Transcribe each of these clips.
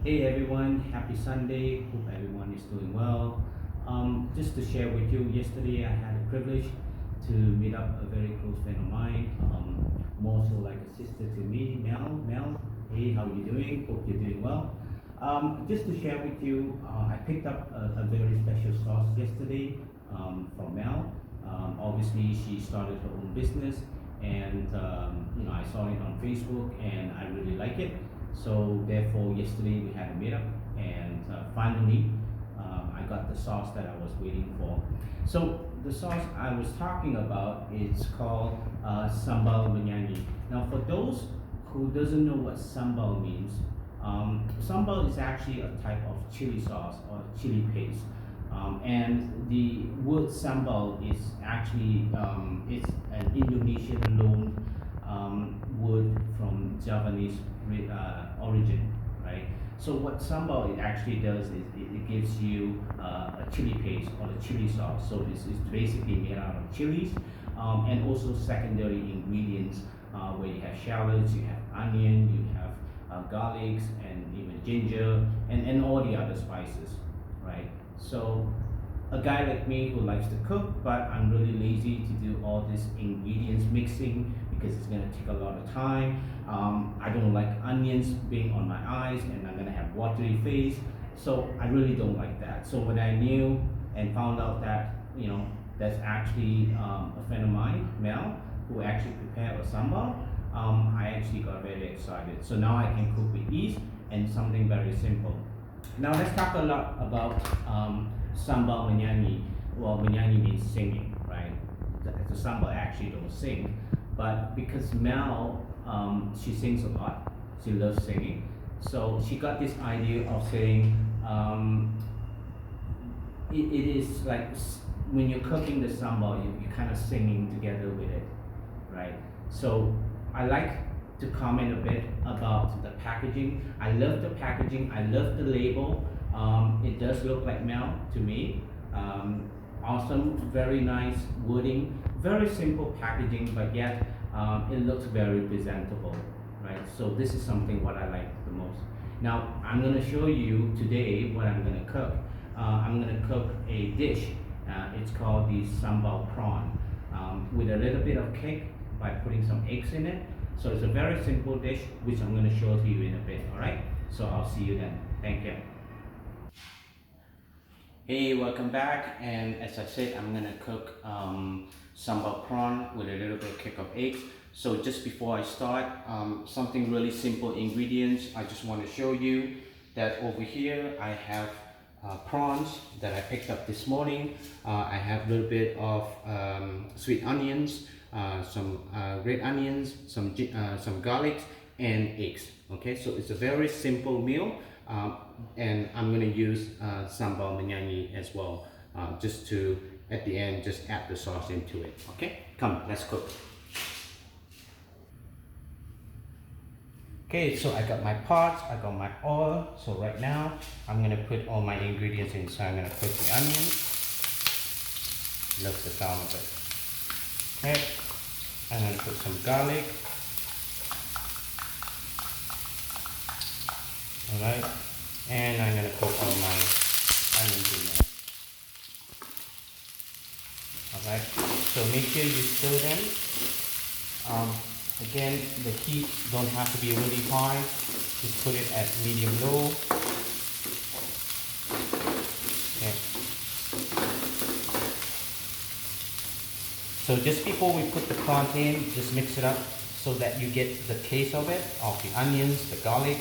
Hey everyone, happy Sunday. Hope everyone is doing well. Just to share with you, yesterday I had the privilege to meet up a very close friend of mine, more so like a sister to me, Mel. Mel, hey, how you doing? Hope you're doing well. Just to share with you, I picked up a very special sauce yesterday from Mel. Obviously, she started her own business, and I saw it on Facebook, and I really like it. So therefore, yesterday we had a meetup, and finally, I got the sauce that I was waiting for. So the sauce I was talking about is called Sambal Menyanyi. Now, for those who doesn't know what sambal means, sambal is actually a type of chili sauce or chili paste. And the word sambal is actually it's an Indonesian loan word from Javanese origin, right? So what sambal it actually does is it gives you a chili paste or a chili sauce. So this is basically made out of chilies and also secondary ingredients where you have shallots, you have onion, you have garlics, and even ginger, and all the other spices, right? So a guy like me who likes to cook, but I'm really lazy to do all this ingredients mixing because it's gonna take a lot of time. I don't like onions being on my eyes, and I'm gonna have watery face. So I really don't like that. So when I knew and found out that that's actually a friend of mine, Mel, who actually prepared a sambal, I actually got very excited. So now I can cook with ease and something very simple. Now let's talk a lot about Sambal Menyanyi. Well, Menyanyi means singing, right? The Sambal actually don't sing, but because Mel, she sings a lot, she loves singing, so she got this idea of saying, it is like when you're cooking the sambal, you're kind of singing together with it, right? So I like to comment a bit about the packaging. I love the packaging. I love the label. It does look like Mel to me. Awesome, very nice wording, very simple packaging, but yet it looks very presentable, right? So this is something what I like the most. Now I'm gonna show you today what I'm gonna cook. I'm gonna cook a dish. It's called the sambal prawn with a little bit of cake by putting some eggs in it. So it's a very simple dish which I'm going to show to you in a bit, alright? So I'll see you then. Thank you. Hey, welcome back, and as I said, I'm going to cook sambal prawn with a little bit of kick of eggs. So just before I start, something really simple ingredients. I just want to show you that over here I have prawns that I picked up this morning. I have a little bit of sweet onions, some red onions, some garlic, and eggs. Okay, so it's a very simple meal, and I'm going to use Sambal Menyanyi as well, just to at the end just add the sauce into it. Okay, come, let's cook. Okay, so I got my pots, I got my oil. So right now I'm gonna put all my ingredients in. So I'm gonna cook the onions. Love the sound of it. Okay, I'm gonna put some garlic. Alright, and I'm gonna cook all my onions in there. Alright, so make sure you stir them. Again, the heat don't have to be really high. Just put it at medium-low. Okay. So just before we put the prawn in, just mix it up so that you get the taste of it, of the onions, the garlic,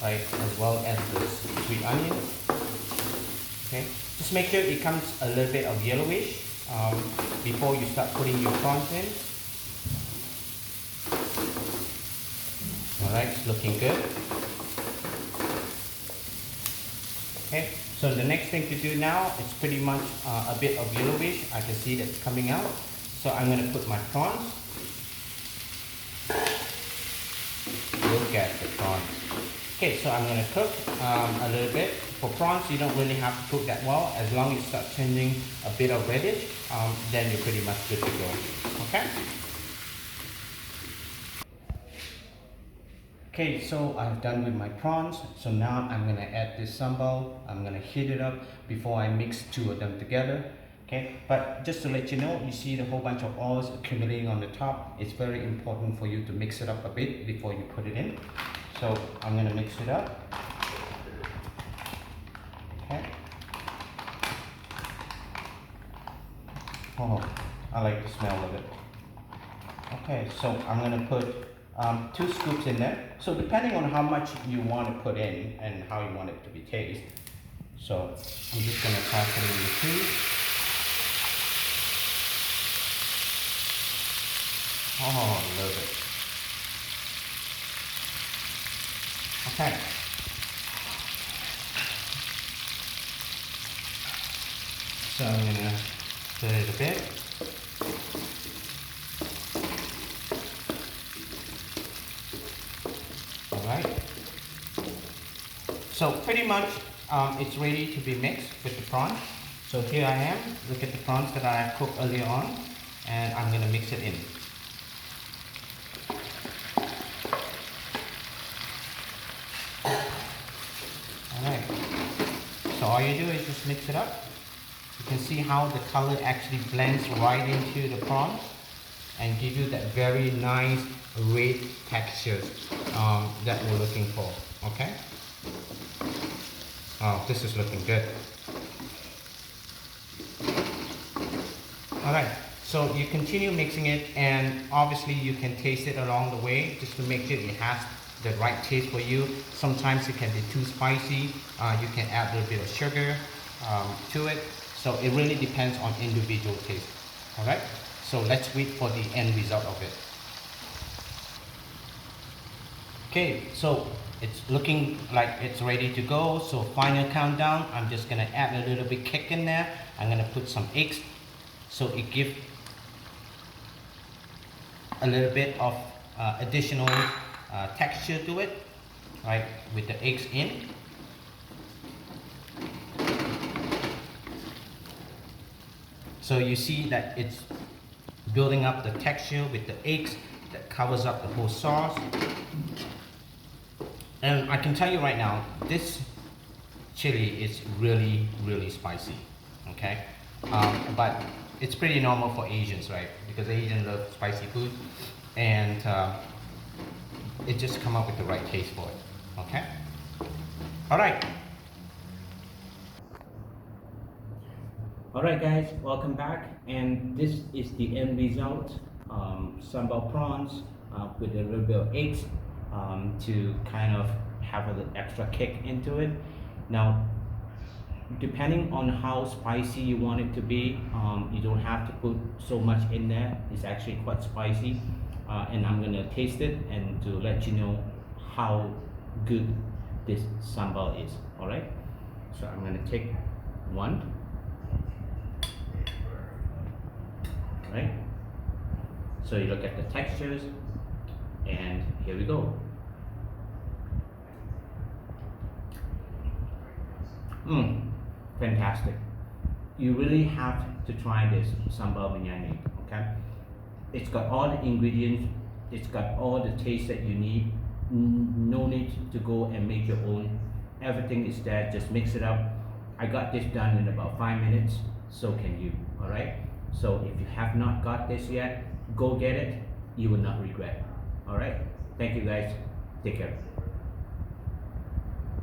right, as well as the sweet onions. Okay. Just make sure it comes a little bit of yellowish before you start putting your prawns in. Alright, it's looking good. Okay, so the next thing to do now is pretty much a bit of yellowish. I can see that's coming out. So I'm going to put my prawns. Look at the prawns. Okay, so I'm going to cook a little bit. For prawns, you don't really have to cook that well. As long as you start changing a bit of reddish, then you're pretty much good to go. Okay? Okay, so I've done with my prawns. So now I'm gonna add this sambal. I'm gonna heat it up before I mix two of them together. Okay, but just to let you know, you see the whole bunch of oils accumulating on the top. It's very important for you to mix it up a bit before you put it in. So I'm gonna mix it up. Okay. Oh, I like the smell of it. Okay, so I'm gonna put 2 scoops in there. So depending on how much you want to put in and how you want it to be tasted. So I'm just gonna toss it in the two. Oh, I love it. Okay. So I'm gonna stir it a bit. Alright. So pretty much it's ready to be mixed with the prawns. So here I am. Look at the prawns that I have cooked earlier on, and I'm gonna mix it in. Alright. So all you do is just mix it up. You can see how the color actually blends right into the prawns and give you that very nice red texture that we're looking for. Okay? Oh, this is looking good. Alright, so you continue mixing it, and obviously you can taste it along the way just to make sure it has the right taste for you. Sometimes it can be too spicy. You can add a little bit of sugar to it. So it really depends on individual taste. Alright, so let's wait for the end result of it. Okay, so it's looking like it's ready to go. So final countdown, I'm just gonna add a little bit kick in there. I'm gonna put some eggs so it gives a little bit of additional texture to it, right, with the eggs in. So you see that it's building up the texture with the eggs that covers up the whole sauce. And I can tell you right now, this chili is really, really spicy, okay? But it's pretty normal for Asians, right? Because Asians love spicy food, and it just come up with the right taste for it, okay? All right. Alright guys, welcome back, and this is the end result. Sambal prawns with a little bit of eggs to kind of have an extra kick into it. Now, depending on how spicy you want it to be, you don't have to put so much in there. It's actually quite spicy, and I'm gonna taste it and to let you know how good this sambal is. Alright, so I'm gonna take one. Right? So you look at the textures, and here we go. Fantastic. You really have to try this Sambal Menyanyi, okay? It's got all the ingredients, it's got all the taste that you need. No need to go and make your own. Everything is there, just mix it up. I got this done in about 5 minutes, so can you, alright? So if you have not got this yet, go get it. You will not regret. Alright? Thank you guys. Take care.